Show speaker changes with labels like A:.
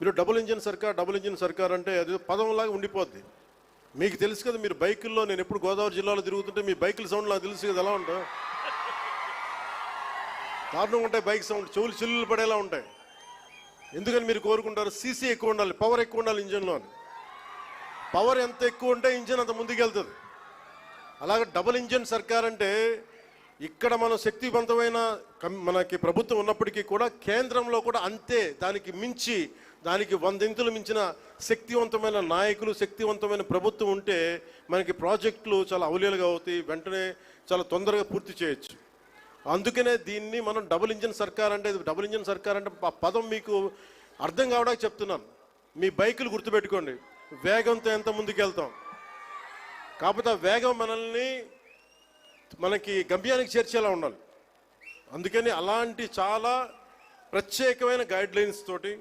A: మీరు double engine సర్కార్ అంటే అది పదంలాగా ఉండిపోద్ది. మీకు తెలుసు కదా, మీరు బైకుల్లో, నేను ఎప్పుడు గోదావరి జిల్లాలో తిరుగుతుంటే మీ బైకుల సౌండ్ నాకు తెలుసు కదా ఎలా ఉంటాయి. దారుణంగా ఉంటాయి బైక్ సౌండ్, చెవులు చిల్లులు పడేలా ఉంటాయి. ఎందుకని మీరు కోరుకుంటారు సీసీ ఎక్కువ ఉండాలి, పవర్ ఎక్కువ ఉండాలి ఇంజన్లో అని. పవర్ ఎంత ఎక్కువ ఉంటే ఇంజన్ అంత ముందుకెళ్తుంది. అలాగే డబుల్ ఇంజిన్ సర్కార్ అంటే ఇక్కడ మనం శక్తివంతమైన మనకి ప్రభుత్వం ఉన్నప్పటికీ కూడా కేంద్రంలో కూడా అంతే, దానికి మించి, దానికి 100 ఇంతులు మించిన శక్తివంతమైన నాయకులు, శక్తివంతమైన ప్రభుత్వం ఉంటే మనకి ప్రాజెక్టులు చాలా అవలీలుగా అవుతాయి, వెంటనే చాలా తొందరగా పూర్తి చేయొచ్చు. అందుకనే దీన్ని మనం డబుల్ ఇంజిన్ సర్కార్ అంటే ఆ పదం మీకు అర్థం కావడానికి చెప్తున్నాను. మీ బైకులు గుర్తుపెట్టుకోండి, వేగంతో ఎంత ముందుకు వెళ్తాం, కాకపోతే ఆ వేగం మనకి గమ్యానికి చేర్చేలా ఉండాలి. అందుకని అలాంటి చాలా ప్రత్యేకమైన గైడ్ లైన్స్ తోటి